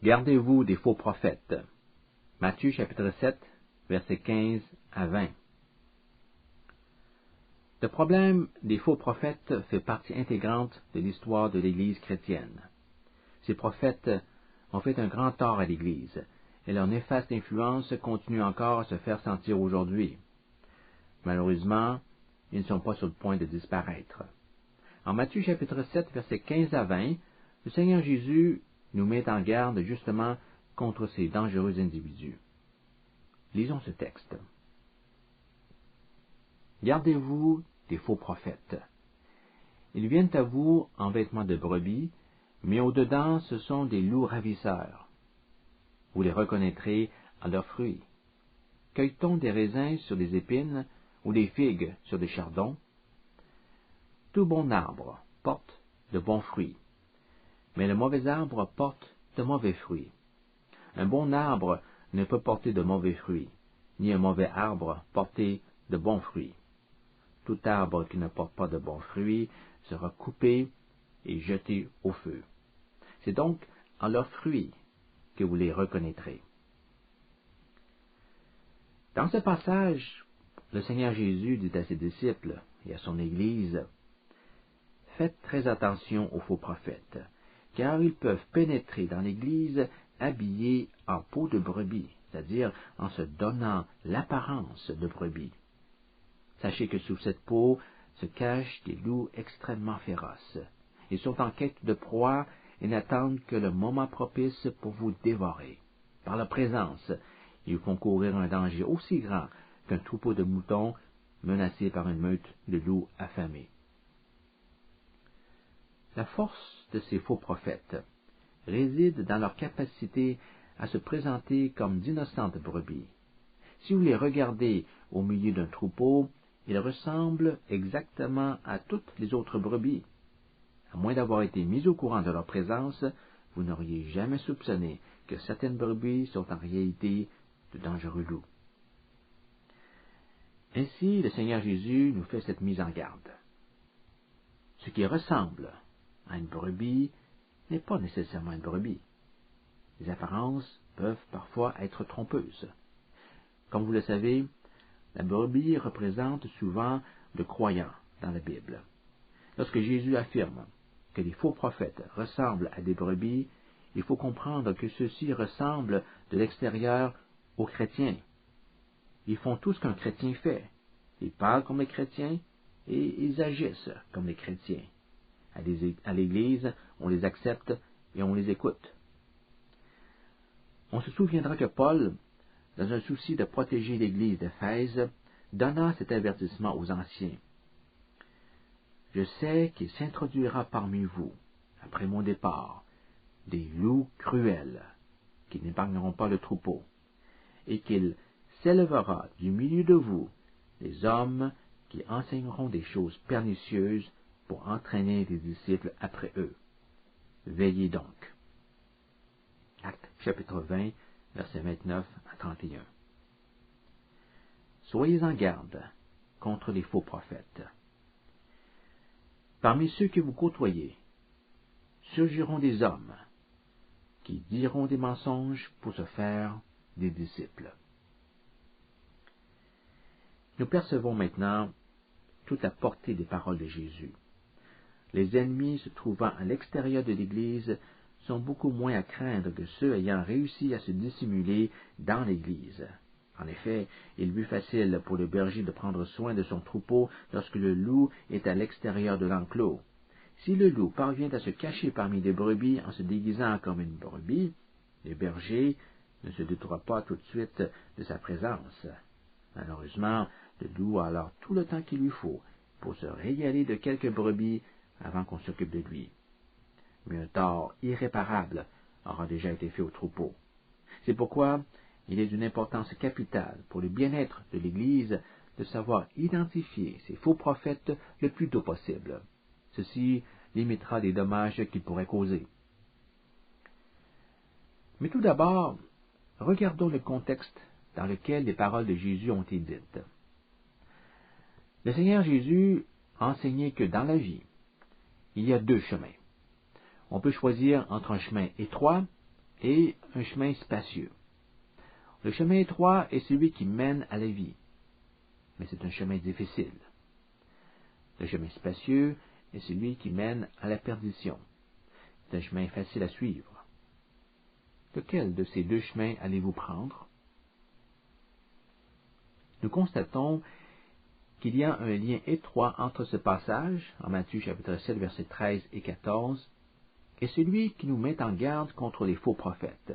Gardez-vous des faux prophètes. Matthieu chapitre 7, versets 15 à 20. Le problème des faux prophètes fait partie intégrante de l'histoire de l'Église chrétienne. Ces prophètes ont fait un grand tort à l'Église, et leur néfaste influence continue encore à se faire sentir aujourd'hui. Malheureusement, ils ne sont pas sur le point de disparaître. En Matthieu chapitre 7, versets 15 à 20, le Seigneur Jésus nous met en garde justement contre ces dangereux individus. Lisons ce texte. Gardez-vous des faux prophètes. Ils viennent à vous en vêtements de brebis, mais au-dedans ce sont des loups ravisseurs. Vous les reconnaîtrez à leurs fruits. Cueille-t-on des raisins sur des épines ou des figues sur des chardons? Tout bon arbre porte de bons fruits, mais le mauvais arbre porte de mauvais fruits. Un bon arbre ne peut porter de mauvais fruits, ni un mauvais arbre porter de bons fruits. Tout arbre qui ne porte pas de bons fruits sera coupé et jeté au feu. C'est donc en leurs fruits que vous les reconnaîtrez. Dans ce passage, le Seigneur Jésus dit à ses disciples et à son Église, « Faites très attention aux faux prophètes, car ils peuvent pénétrer dans l'Église habillés en peau de brebis, c'est-à-dire en se donnant l'apparence de brebis. Sachez que sous cette peau se cachent des loups extrêmement féroces. Ils sont en quête de proie et n'attendent que le moment propice pour vous dévorer. Par leur présence, ils font courir un danger aussi grand qu'un troupeau de moutons menacé par une meute de loups affamés. » La force de ces faux prophètes réside dans leur capacité à se présenter comme d'innocentes brebis. Si vous les regardez au milieu d'un troupeau, ils ressemblent exactement à toutes les autres brebis. À moins d'avoir été mis au courant de leur présence, vous n'auriez jamais soupçonné que certaines brebis sont en réalité de dangereux loups. Ainsi, le Seigneur Jésus nous fait cette mise en garde. Ce qui ressemble à une brebis n'est pas nécessairement une brebis. Les apparences peuvent parfois être trompeuses. Comme vous le savez, la brebis représente souvent le croyant dans la Bible. Lorsque Jésus affirme que les faux prophètes ressemblent à des brebis, il faut comprendre que ceux-ci ressemblent de l'extérieur aux chrétiens. Ils font tout ce qu'un chrétien fait. Ils parlent comme les chrétiens et ils agissent comme les chrétiens. À l'Église, on les accepte et on les écoute. On se souviendra que Paul, dans un souci de protéger l'Église d'Éphèse, donna cet avertissement aux anciens. « Je sais qu'il s'introduira parmi vous, après mon départ, des loups cruels, qui n'épargneront pas le troupeau, et qu'il s'élèvera du milieu de vous des hommes qui enseigneront des choses pernicieuses pour entraîner des disciples après eux. Veillez donc. » Actes chapitre 20, versets 29 à 31. Soyez en garde contre les faux prophètes. Parmi ceux que vous côtoyez, surgiront des hommes qui diront des mensonges pour se faire des disciples. Nous percevons maintenant toute la portée des paroles de Jésus. Les ennemis se trouvant à l'extérieur de l'Église sont beaucoup moins à craindre que ceux ayant réussi à se dissimuler dans l'Église. En effet, il est plus facile pour le berger de prendre soin de son troupeau lorsque le loup est à l'extérieur de l'enclos. Si le loup parvient à se cacher parmi des brebis en se déguisant comme une brebis, le berger ne se doutera pas tout de suite de sa présence. Malheureusement, le loup a alors tout le temps qu'il lui faut pour se régaler de quelques brebis avant qu'on s'occupe de lui. Mais un tort irréparable aura déjà été fait au troupeau. C'est pourquoi il est d'une importance capitale pour le bien-être de l'Église de savoir identifier ces faux prophètes le plus tôt possible. Ceci limitera les dommages qu'ils pourraient causer. Mais tout d'abord, regardons le contexte dans lequel les paroles de Jésus ont été dites. Le Seigneur Jésus a enseigné que dans la vie, il y a deux chemins. On peut choisir entre un chemin étroit et un chemin spacieux. Le chemin étroit est celui qui mène à la vie, mais c'est un chemin difficile. Le chemin spacieux est celui qui mène à la perdition. C'est un chemin facile à suivre. Lequel de ces deux chemins allez-vous prendre? Nous constatons qu'il y a un lien étroit entre ce passage, en Matthieu chapitre 7, versets 13 et 14, et celui qui nous met en garde contre les faux prophètes.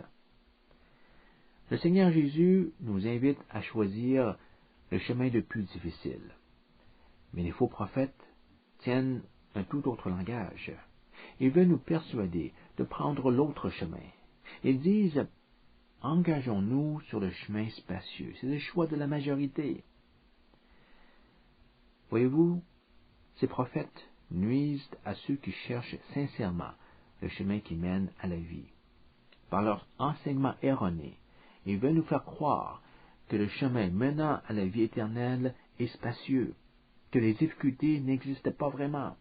Le Seigneur Jésus nous invite à choisir le chemin le plus difficile. Mais les faux prophètes tiennent un tout autre langage. Ils veulent nous persuader de prendre l'autre chemin. Ils disent, engageons-nous sur le chemin spacieux. C'est le choix de la majorité. Voyez-vous, ces prophètes nuisent à ceux qui cherchent sincèrement le chemin qui mène à la vie. Par leur enseignement erroné, ils veulent nous faire croire que le chemin menant à la vie éternelle est spacieux, que les difficultés n'existent pas vraiment.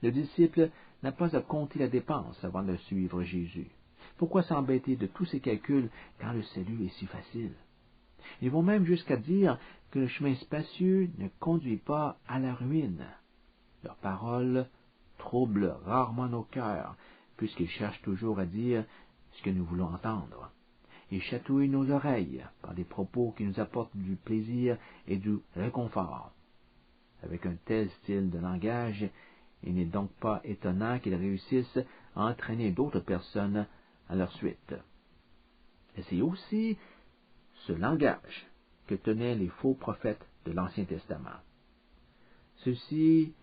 Le disciple n'a pas à compter la dépense avant de suivre Jésus. Pourquoi s'embêter de tous ces calculs quand le salut est si facile? Ils vont même jusqu'à dire que le chemin spacieux ne conduit pas à la ruine. Leurs paroles troublent rarement nos cœurs, puisqu'ils cherchent toujours à dire ce que nous voulons entendre. Ils chatouillent nos oreilles par des propos qui nous apportent du plaisir et du réconfort. Avec un tel style de langage, il n'est donc pas étonnant qu'ils réussissent à entraîner d'autres personnes à leur suite. Et c'est aussi ce langage que tenaient les faux prophètes de l'Ancien Testament. Ceux-ci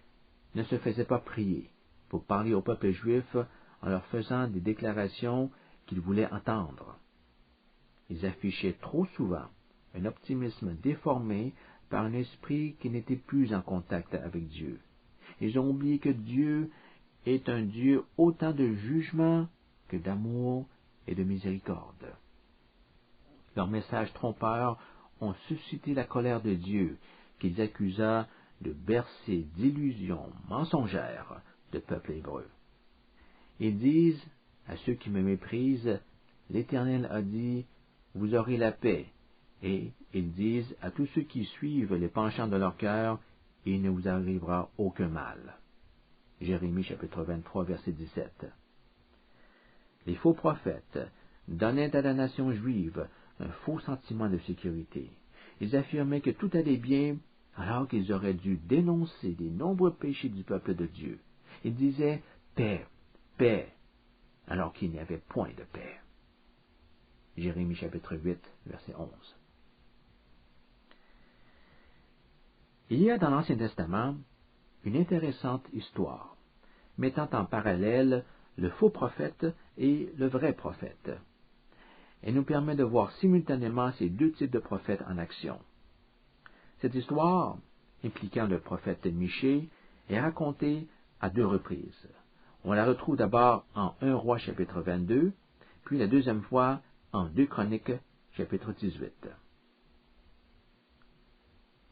ne se faisaient pas prier pour parler au peuple juif en leur faisant des déclarations qu'ils voulaient entendre. Ils affichaient trop souvent un optimisme déformé par un esprit qui n'était plus en contact avec Dieu. Ils ont oublié que Dieu est un Dieu autant de jugement que d'amour et de miséricorde. Leurs messages trompeurs ont suscité la colère de Dieu, qu'ils accusa de bercer d'illusions mensongères le peuple hébreu. Ils disent à ceux qui me méprisent, l'Éternel a dit, vous aurez la paix. Et ils disent à tous ceux qui suivent les penchants de leur cœur, il ne vous arrivera aucun mal. Jérémie chapitre 23, verset 17. Les faux prophètes donnaient à la nation juive un faux sentiment de sécurité. Ils affirmaient que tout allait bien alors qu'ils auraient dû dénoncer les nombreux péchés du peuple de Dieu. Ils disaient paix, paix, alors qu'il n'y avait point de paix. Jérémie chapitre 8, verset 11. Il y a dans l'Ancien Testament une intéressante histoire, mettant en parallèle le faux prophète et le vrai prophète. Elle nous permet de voir simultanément ces deux types de prophètes en action. Cette histoire, impliquant le prophète Michée, est racontée à deux reprises. On la retrouve d'abord en 1 Roi chapitre 22, puis la deuxième fois en 2 Chroniques chapitre 18.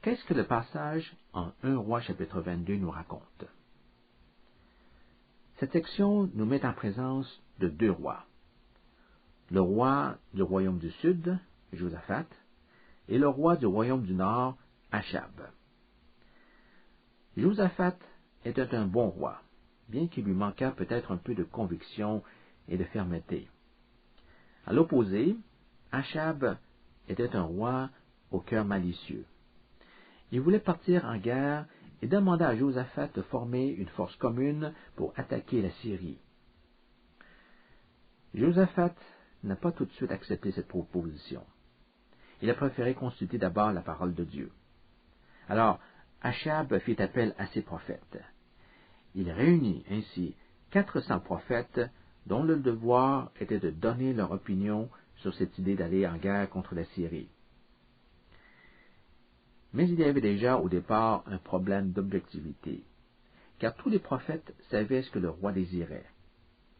Qu'est-ce que le passage en 1 Roi chapitre 22 nous raconte? Cette section nous met en présence de deux rois. Le roi du royaume du sud, Josaphat, et le roi du royaume du nord, Achab. Josaphat était un bon roi, bien qu'il lui manquât peut-être un peu de conviction et de fermeté. À l'opposé, Achab était un roi au cœur malicieux. Il voulait partir en guerre et demanda à Josaphat de former une force commune pour attaquer la Syrie. Josaphat n'a pas tout de suite accepté cette proposition. Il a préféré consulter d'abord la parole de Dieu. Alors, Achab fit appel à ses prophètes. Il réunit ainsi 400 prophètes dont le devoir était de donner leur opinion sur cette idée d'aller en guerre contre la Syrie. Mais il y avait déjà au départ un problème d'objectivité, car tous les prophètes savaient ce que le roi désirait.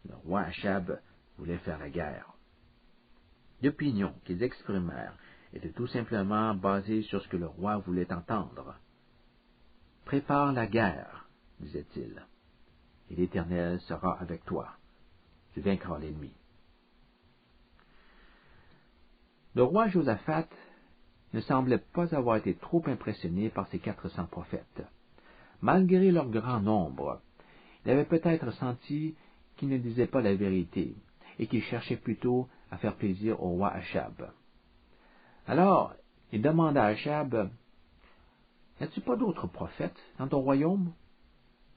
Le roi Achab voulait faire la guerre. L'opinion qu'ils exprimèrent était tout simplement basée sur ce que le roi voulait entendre. « Prépare la guerre, disait-il, et l'Éternel sera avec toi. Tu vaincras l'ennemi. » Le roi Josaphat ne semblait pas avoir été trop impressionné par ces 400 prophètes. Malgré leur grand nombre, il avait peut-être senti qu'ils ne disaient pas la vérité et qu'ils cherchaient plutôt à faire plaisir au roi Achab. Alors, il demanda à Achab, « N'as-tu pas d'autres prophètes dans ton royaume? »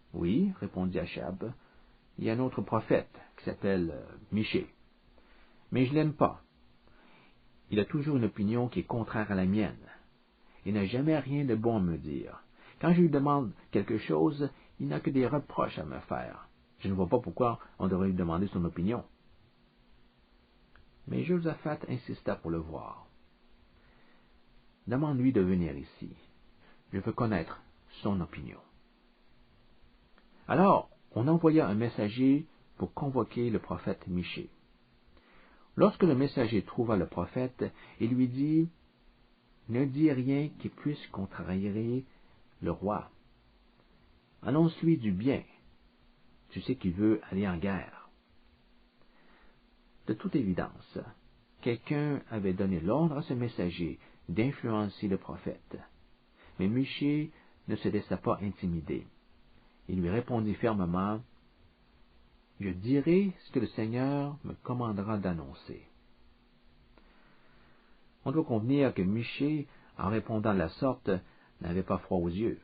« Oui, répondit Achab, il y a un autre prophète qui s'appelle Michée. Mais je l'aime pas. Il a toujours une opinion qui est contraire à la mienne. Il n'a jamais rien de bon à me dire. Quand je lui demande quelque chose, il n'a que des reproches à me faire. Je ne vois pas pourquoi on devrait lui demander son opinion. » Mais Josaphat insista pour le voir. « Demande-lui de venir ici. Je veux connaître son opinion. » Alors, on envoya un messager pour convoquer le prophète Michée. Lorsque le messager trouva le prophète, il lui dit, « Ne dis rien qui puisse contrarier le roi. Annonce-lui du bien. Tu sais qu'il veut aller en guerre. » De toute évidence, quelqu'un avait donné l'ordre à ce messager d'influencer le prophète. Mais Michée ne se laissa pas intimider. Il lui répondit fermement, « Je dirai ce que le Seigneur me commandera d'annoncer. » On doit convenir que Michée, en répondant de la sorte, n'avait pas froid aux yeux.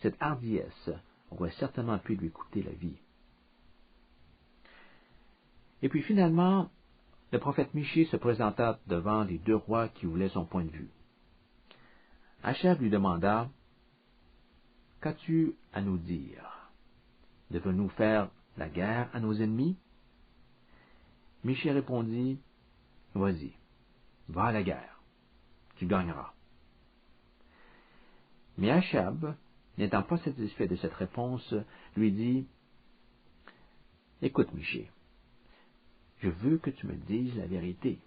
Cette hardiesse aurait certainement pu lui coûter la vie. Et puis finalement, le prophète Michée se présenta devant les deux rois qui voulaient son point de vue. Achab lui demanda, « Qu'as-tu à nous dire? Devons-nous faire la guerre à nos ennemis? » Michée répondit, « Vas-y, va à la guerre, tu gagneras. » Mais Achab, n'étant pas satisfait de cette réponse, lui dit, « Écoute, Michée, je veux que tu me dises la vérité.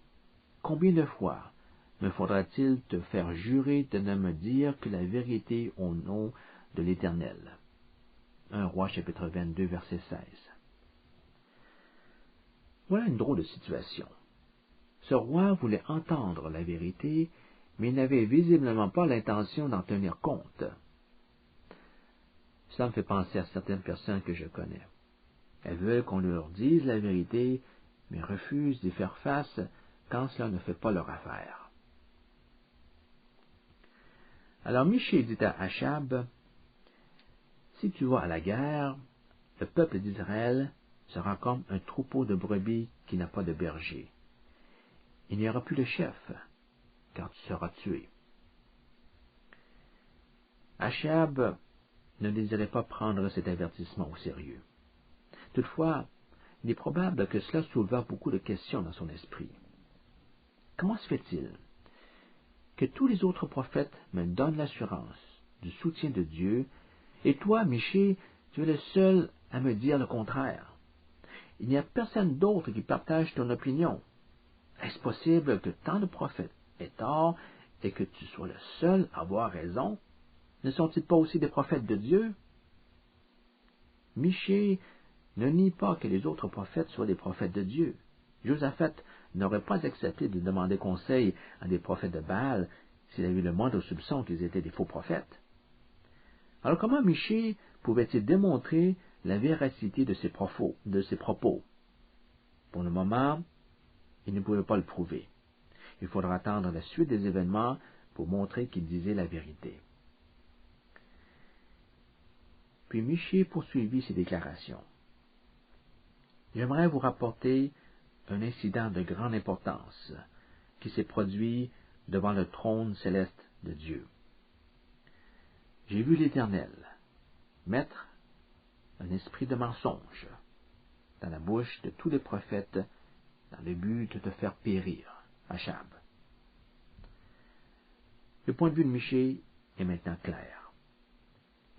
Combien de fois me faudra-t-il te faire jurer de ne me dire que la vérité au nom de l'Éternel? » 1 Roi chapitre 22, verset 16. Voilà une drôle de situation. Ce roi voulait entendre la vérité, mais il n'avait visiblement pas l'intention d'en tenir compte. Cela me fait penser à certaines personnes que je connais. Elles veulent qu'on leur dise la vérité, mais refusent d'y faire face quand cela ne fait pas leur affaire. Alors Michée dit à Achab, « Si tu vas à la guerre, le peuple d'Israël sera comme un troupeau de brebis qui n'a pas de berger. Il n'y aura plus de chef, car tu seras tué. » Achab ne désirait pas prendre cet avertissement au sérieux. Toutefois, il est probable que cela souleva beaucoup de questions dans son esprit. Comment se fait-il que tous les autres prophètes me donnent l'assurance du soutien de Dieu, et toi, Michée, tu es le seul à me dire le contraire? Il n'y a personne d'autre qui partage ton opinion. Est-ce possible que tant de prophètes aient tort et que tu sois le seul à avoir raison? Ne sont-ils pas aussi des prophètes de Dieu? Michée ne nie pas que les autres prophètes soient des prophètes de Dieu. Josaphat n'aurait pas accepté de demander conseil à des prophètes de Baal s'il avait eu le moindre soupçon qu'ils étaient des faux prophètes. Alors comment Michée pouvait-il démontrer la véracité de ses propos? Pour le moment, il ne pouvait pas le prouver. Il faudra attendre la suite des événements pour montrer qu'il disait la vérité. Puis Michée poursuivit ses déclarations. J'aimerais vous rapporter un incident de grande importance qui s'est produit devant le trône céleste de Dieu. J'ai vu l'Éternel mettre un esprit de mensonge dans la bouche de tous les prophètes dans le but de te faire périr, Achab. Le point de vue de Michée est maintenant clair.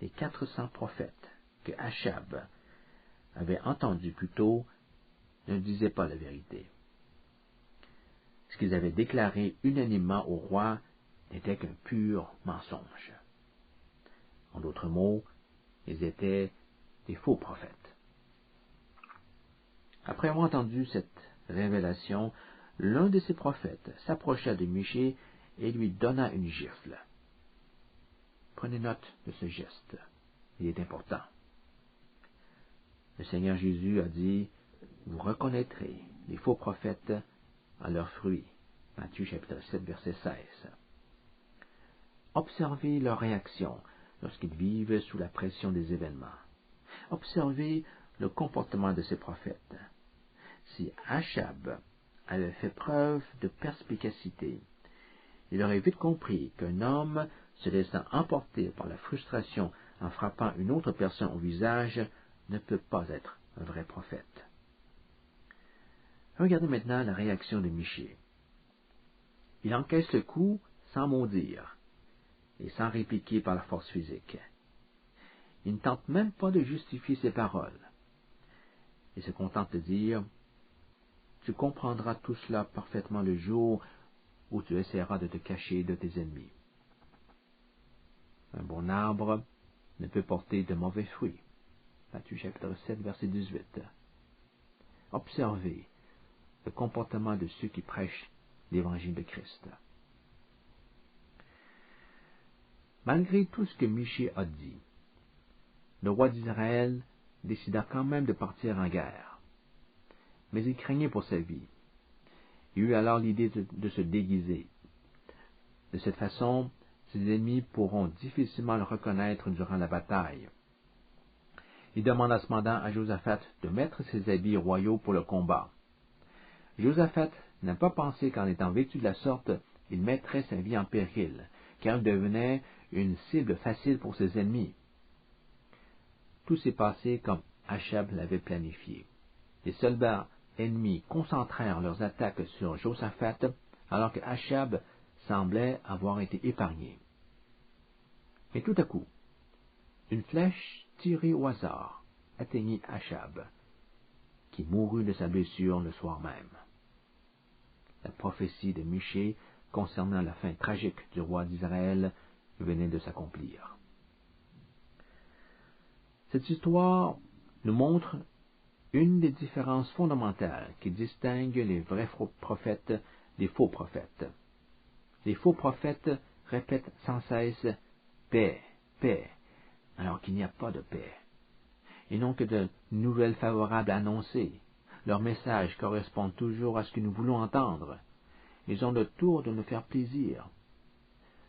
Les 400 prophètes que Achab avait entendus plus tôt ne disaient pas la vérité. Ce qu'ils avaient déclaré unanimement au roi n'était qu'un pur mensonge. En d'autres mots, ils étaient des faux prophètes. Après avoir entendu cette révélation, l'un de ses prophètes s'approcha de Michée et lui donna une gifle. Prenez note de ce geste. Il est important. Le Seigneur Jésus a dit, « Vous reconnaîtrez les faux prophètes à leurs fruits. » Matthieu chapitre 7, verset 16. Observez leur réaction lorsqu'ils vivent sous la pression des événements. Observez le comportement de ces prophètes. Si Achab avait fait preuve de perspicacité, il aurait vite compris qu'un homme se laissant emporter par la frustration en frappant une autre personne au visage ne peut pas être un vrai prophète. Regardez maintenant la réaction de Michée. Il encaisse le coup sans mot dire et sans répliquer par la force physique. Il ne tente même pas de justifier ses paroles. Il se contente de dire « Tu comprendras tout cela parfaitement le jour où tu essaieras de te cacher de tes ennemis. » Un bon arbre ne peut porter de mauvais fruits. Matthieu chapitre 7, verset 18. Observez le comportement de ceux qui prêchent l'évangile de Christ. Malgré tout ce que Michée a dit, le roi d'Israël décida quand même de partir en guerre. Mais il craignait pour sa vie. Il eut alors l'idée de se déguiser. De cette façon, ses ennemis pourront difficilement le reconnaître durant la bataille. Il demanda cependant à Josaphat de mettre ses habits royaux pour le combat. Josaphat n'a pas pensé qu'en étant vêtu de la sorte, il mettrait sa vie en péril, car il devenait une cible facile pour ses ennemis. Tout s'est passé comme Achab l'avait planifié. Les soldats ennemis concentrèrent leurs attaques sur Josaphat, alors que Achab semblait avoir été épargné. Mais tout à coup, une flèche tirée au hasard atteignit Achab, qui mourut de sa blessure le soir même. La prophétie de Michée concernant la fin tragique du roi d'Israël venait de s'accomplir. Cette histoire nous montre une des différences fondamentales qui distinguent les vrais prophètes des faux prophètes. Les faux prophètes répètent sans cesse « paix, paix », alors qu'il n'y a pas de paix. Ils n'ont que de nouvelles favorables à annoncer. Leurs messages correspondent toujours à ce que nous voulons entendre. Ils ont le tour de nous faire plaisir.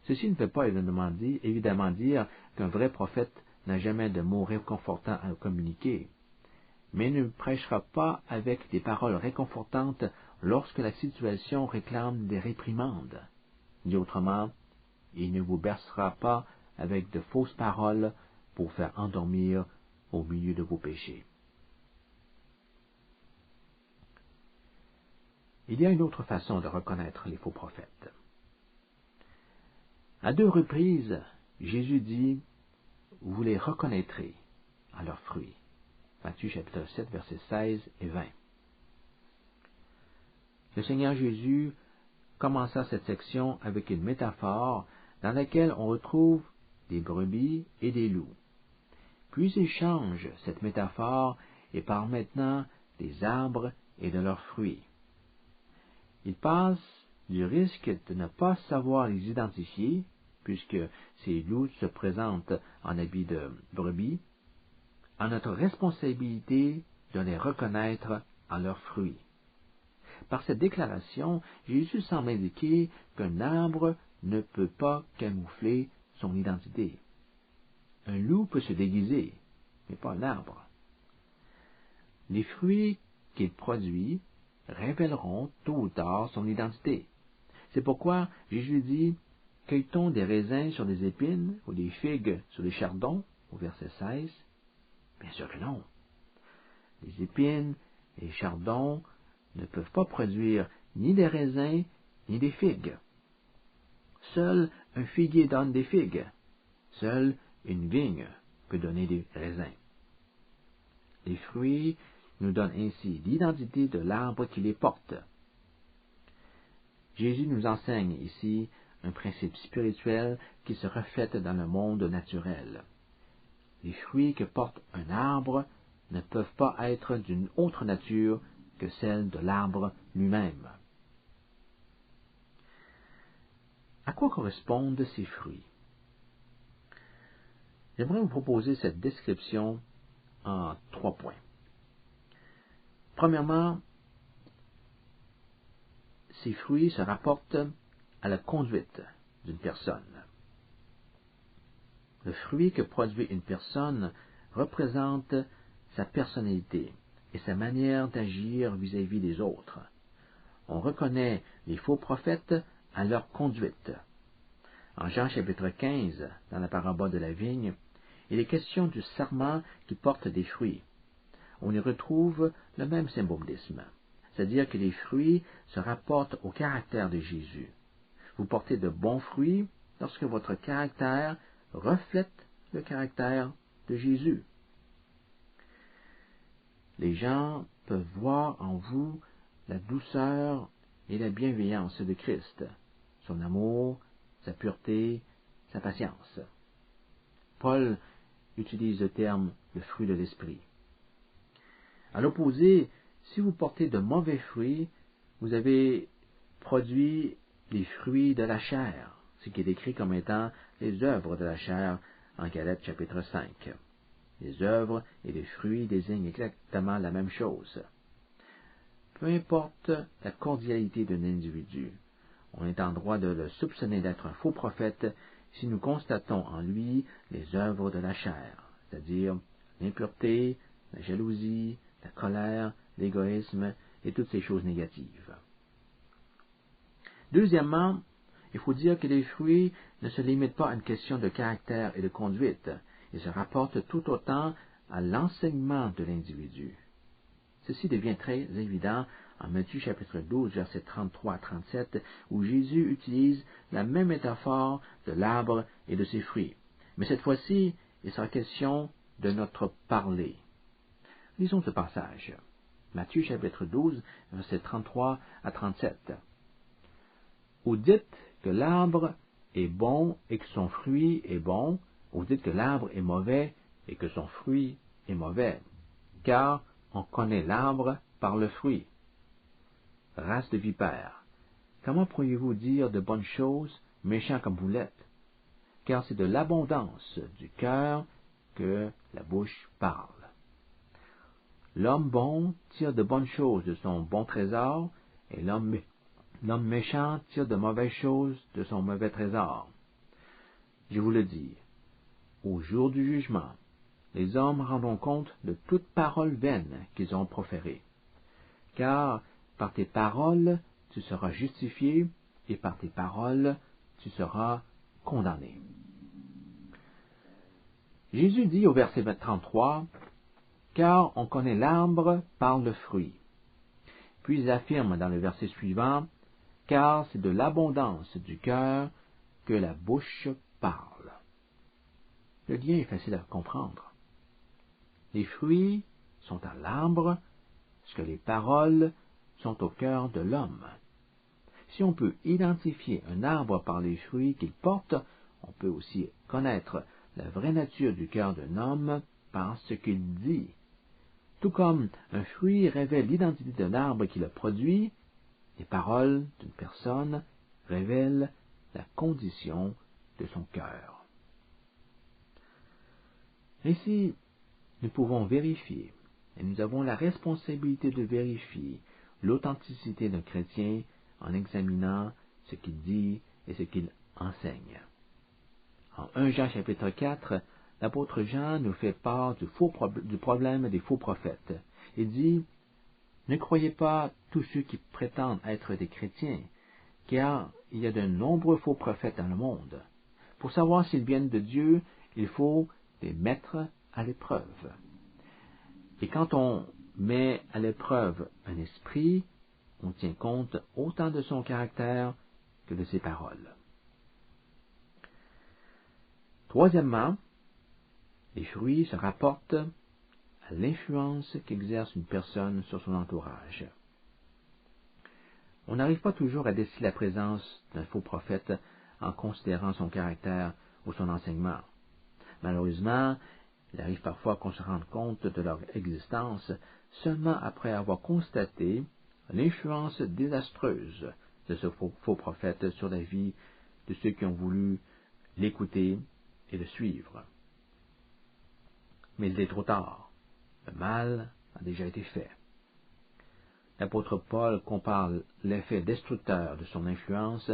Ceci ne veut pas évidemment dire qu'un vrai prophète n'a jamais de mots réconfortants à communiquer, mais il ne prêchera pas avec des paroles réconfortantes lorsque la situation réclame des réprimandes. Dit autrement, il ne vous bercera pas avec de fausses paroles pour faire endormir au milieu de vos péchés. Il y a une autre façon de reconnaître les faux prophètes. À 2 reprises, Jésus dit « Vous les reconnaîtrez à leurs fruits ». Matthieu chapitre 7, versets 16 et 20. Le Seigneur Jésus commença cette section avec une métaphore dans laquelle on retrouve des brebis et des loups. Puis il change cette métaphore et parle maintenant des arbres et de leurs fruits. Il passe du risque de ne pas savoir les identifier, puisque ces loups se présentent en habit de brebis, à notre responsabilité de les reconnaître en leurs fruits. Par cette déclaration, Jésus semble indiquer qu'un arbre ne peut pas camoufler son identité. Un loup peut se déguiser, mais pas un arbre. Les fruits qu'il produit révéleront tôt ou tard son identité. C'est pourquoi Jésus dit « Cueille-t-on des raisins sur des épines ou des figues sur des chardons » au verset 16. Bien sûr que non. Les épines et les chardons ne peuvent pas produire ni des raisins ni des figues. Seul un figuier donne des figues. Seule une vigne peut donner des raisins. Les fruits nous donnent ainsi l'identité de l'arbre qui les porte. Jésus nous enseigne ici un principe spirituel qui se reflète dans le monde naturel. Les fruits que porte un arbre ne peuvent pas être d'une autre nature que celle de l'arbre lui-même. À quoi correspondent ces fruits? J'aimerais vous proposer cette description en 3 points. Premièrement, ces fruits se rapportent à la conduite d'une personne. Le fruit que produit une personne représente sa personnalité et sa manière d'agir vis-à-vis des autres. On reconnaît les faux prophètes à leur conduite. En Jean chapitre 15, dans la parabole de la vigne, il est question du sarment qui porte des fruits. On y retrouve le même symbolisme, c'est-à-dire que les fruits se rapportent au caractère de Jésus. Vous portez de bons fruits lorsque votre caractère reflète le caractère de Jésus. Les gens peuvent voir en vous la douceur et la bienveillance de Christ, son amour, sa pureté, sa patience. Paul utilise le terme le fruit de l'esprit. À l'opposé, si vous portez de mauvais fruits, vous avez produit les fruits de la chair, ce qui est décrit comme étant les œuvres de la chair en Galates chapitre 5. Les œuvres et les fruits désignent exactement la même chose. Peu importe la cordialité d'un individu, on est en droit de le soupçonner d'être un faux prophète si nous constatons en lui les œuvres de la chair, c'est-à-dire l'impureté, la jalousie, la colère, l'égoïsme et toutes ces choses négatives. Deuxièmement, il faut dire que les fruits ne se limitent pas à une question de caractère et de conduite. Ils se rapportent tout autant à l'enseignement de l'individu. Ceci devient très évident en Matthieu chapitre 12, versets 33 à 37, où Jésus utilise la même métaphore de l'arbre et de ses fruits. Mais cette fois-ci, il sera question de notre parler. Lisons ce passage. Matthieu chapitre 12, versets 33 à 37. Ou dites que l'arbre est bon et que son fruit est bon, ou dites que l'arbre est mauvais et que son fruit est mauvais. Car on connaît l'arbre par le fruit. Race de vipères, comment pourriez-vous dire de bonnes choses, méchants comme vous l'êtes? Car c'est de l'abondance du cœur que la bouche parle. L'homme bon tire de bonnes choses de son bon trésor, et l'homme méchant tire de mauvaises choses de son mauvais trésor. Je vous le dis, au jour du jugement, les hommes rendront compte de toute parole vaine qu'ils ont proférée. Car par tes paroles, tu seras justifié, et par tes paroles, tu seras condamné. Jésus dit au verset 33, « Car on connaît l'arbre par le fruit. » Puis il affirme dans le verset suivant, « Car c'est de l'abondance du cœur que la bouche parle. » Le lien est facile à comprendre. Les fruits sont à l'arbre, ce que les paroles sont au cœur de l'homme. Si on peut identifier un arbre par les fruits qu'il porte, on peut aussi connaître la vraie nature du cœur d'un homme par ce qu'il dit. Tout comme un fruit révèle l'identité de l'arbre qui le produit, les paroles d'une personne révèlent la condition de son cœur. Ainsi, nous pouvons vérifier, et nous avons la responsabilité de vérifier l'authenticité d'un chrétien en examinant ce qu'il dit et ce qu'il enseigne. En 1 Jean chapitre 4, l'apôtre Jean nous fait part du problème des faux prophètes. Il dit, « Ne croyez pas tous ceux qui prétendent être des chrétiens, car il y a de nombreux faux prophètes dans le monde. Pour savoir s'ils viennent de Dieu, il faut les mettre à l'épreuve. Et quand on met à l'épreuve un esprit, on tient compte autant de son caractère que de ses paroles. » Troisièmement, les fruits se rapportent à l'influence qu'exerce une personne sur son entourage. On n'arrive pas toujours à déceler la présence d'un faux prophète en considérant son caractère ou son enseignement. Malheureusement, il arrive parfois qu'on se rende compte de leur existence seulement après avoir constaté l'influence désastreuse de ce faux prophète sur la vie de ceux qui ont voulu l'écouter et le suivre. Mais il est trop tard. Le mal a déjà été fait. L'apôtre Paul compare l'effet destructeur de son influence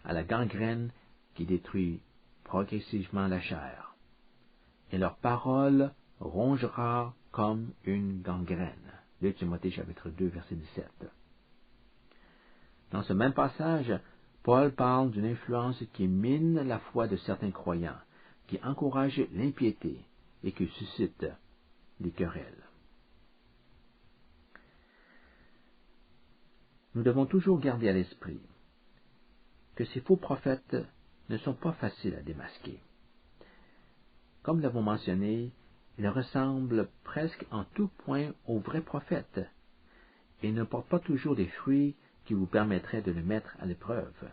à la gangrène qui détruit progressivement la chair. Et leur parole rongera comme une gangrène. 2 Timothée chapitre 2, verset 17. Dans ce même passage, Paul parle d'une influence qui mine la foi de certains croyants, qui encourage l'impiété et qui suscite des querelles. Nous devons toujours garder à l'esprit que ces faux prophètes ne sont pas faciles à démasquer. Comme nous l'avons mentionné, ils ressemblent presque en tout point aux vrais prophètes et ne portent pas toujours des fruits qui vous permettraient de les mettre à l'épreuve.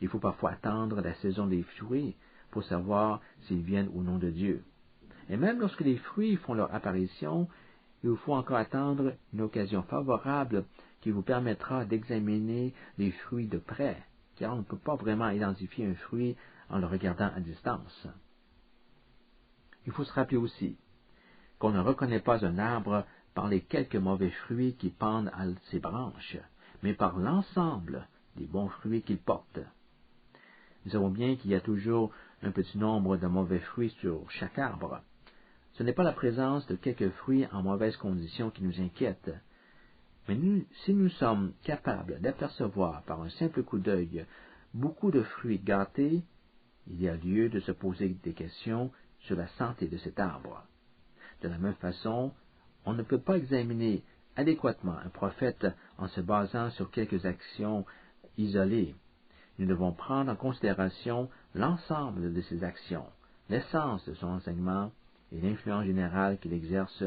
Il faut parfois attendre la saison des fruits pour savoir s'ils viennent ou non de Dieu. Et même lorsque les fruits font leur apparition, il vous faut encore attendre une occasion favorable qui vous permettra d'examiner les fruits de près, car on ne peut pas vraiment identifier un fruit en le regardant à distance. Il faut se rappeler aussi qu'on ne reconnaît pas un arbre par les quelques mauvais fruits qui pendent à ses branches, mais par l'ensemble des bons fruits qu'il porte. Nous savons bien qu'il y a toujours un petit nombre de mauvais fruits sur chaque arbre. Ce n'est pas la présence de quelques fruits en mauvaise condition qui nous inquiète, mais si nous sommes capables d'apercevoir par un simple coup d'œil beaucoup de fruits gâtés, il y a lieu de se poser des questions sur la santé de cet arbre. De la même façon, on ne peut pas examiner adéquatement un prophète en se basant sur quelques actions isolées. Nous devons prendre en considération l'ensemble de ses actions, l'essence de son enseignement et l'influence générale qu'il exerce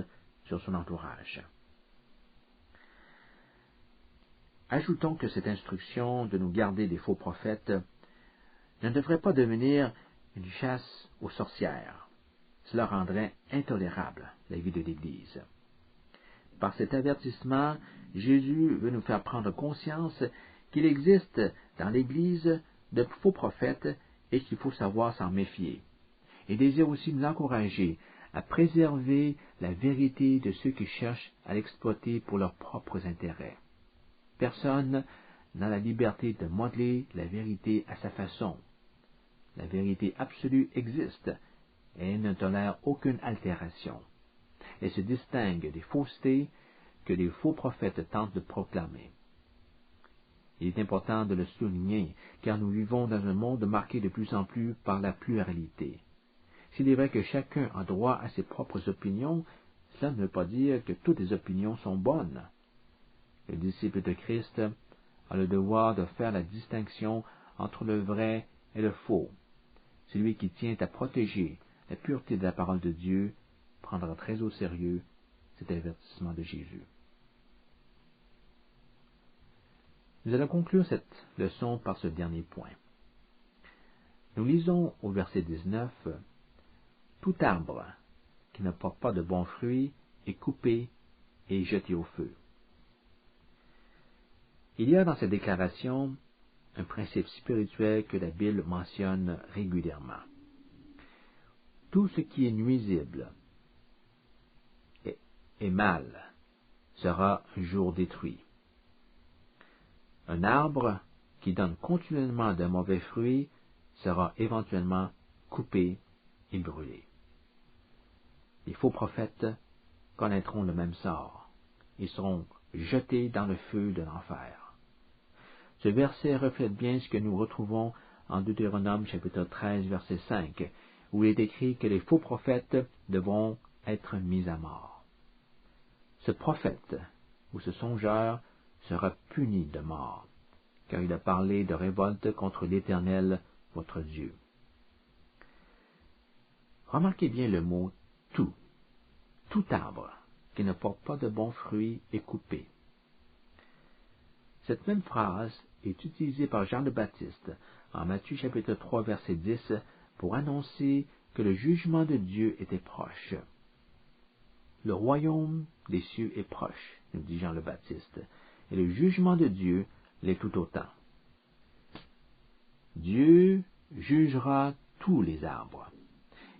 sur son entourage. Ajoutons que cette instruction de nous garder des faux prophètes ne devrait pas devenir une chasse aux sorcières. Cela rendrait intolérable la vie de l'Église. Par cet avertissement, Jésus veut nous faire prendre conscience qu'il existe dans l'Église de faux prophètes et qu'il faut savoir s'en méfier. Il désire aussi nous encourager à préserver la vérité de ceux qui cherchent à l'exploiter pour leurs propres intérêts. Personne n'a la liberté de modeler la vérité à sa façon. La vérité absolue existe et ne tolère aucune altération. Elle se distingue des faussetés que les faux prophètes tentent de proclamer. Il est important de le souligner, car nous vivons dans un monde marqué de plus en plus par la pluralité. S'il est vrai que chacun a droit à ses propres opinions, cela ne veut pas dire que toutes les opinions sont bonnes. Le disciple de Christ a le devoir de faire la distinction entre le vrai et le faux. Celui qui tient à protéger la pureté de la parole de Dieu prendra très au sérieux cet avertissement de Jésus. Nous allons conclure cette leçon par ce dernier point. Nous lisons au verset 19, « Tout arbre qui ne porte pas de bons fruits est coupé et jeté au feu. » Il y a dans cette déclaration un principe spirituel que la Bible mentionne régulièrement. Tout ce qui est nuisible et mal sera un jour détruit. Un arbre qui donne continuellement de mauvais fruits sera éventuellement coupé et brûlé. Les faux prophètes connaîtront le même sort. Ils seront jetés dans le feu de l'enfer. Ce verset reflète bien ce que nous retrouvons en Deutéronome chapitre 13 verset 5, où il est écrit que les faux prophètes devront être mis à mort. Ce prophète ou ce songeur sera puni de mort, car il a parlé de révolte contre l'Éternel, votre Dieu. Remarquez bien le mot « tout ». Tout arbre qui ne porte pas de bons fruits est coupé. Cette même phrase est utilisée par Jean le Baptiste en Matthieu chapitre 3 verset 10 pour annoncer que le jugement de Dieu était proche. Le royaume des cieux est proche, nous dit Jean le Baptiste, et le jugement de Dieu l'est tout autant. Dieu jugera tous les arbres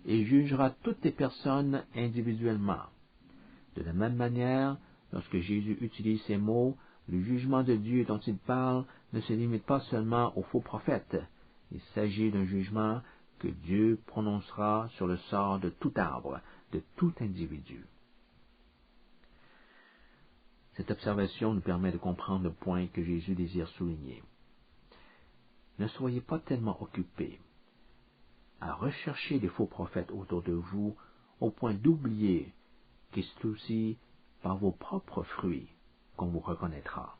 et jugera toutes les personnes individuellement. De la même manière, lorsque Jésus utilise ces mots, le jugement de Dieu dont il parle ne se limite pas seulement aux faux prophètes. Il s'agit d'un jugement que Dieu prononcera sur le sort de tout arbre, de tout individu. Cette observation nous permet de comprendre le point que Jésus désire souligner. Ne soyez pas tellement occupés à rechercher des faux prophètes autour de vous au point d'oublier que c'est aussi par vos propres fruits qu'on vous reconnaîtra.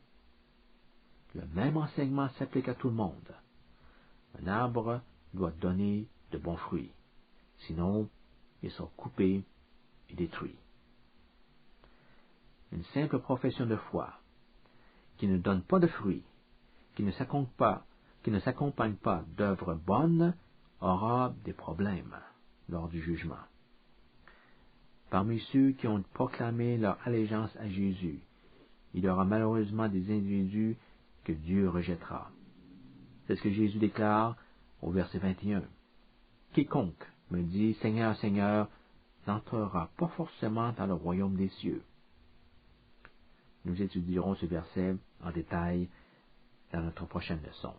Le même enseignement s'applique à tout le monde. Un arbre doit donner de bons fruits, sinon il sera coupé et détruit. Une simple profession de foi qui ne donne pas de fruits, qui ne s'accompagne pas d'œuvres bonnes, aura des problèmes lors du jugement. Parmi ceux qui ont proclamé leur allégeance à Jésus, il y aura malheureusement des individus que Dieu rejettera. C'est ce que Jésus déclare au verset 21. Quiconque me dit Seigneur, Seigneur, n'entrera pas forcément dans le royaume des cieux. Nous étudierons ce verset en détail dans notre prochaine leçon.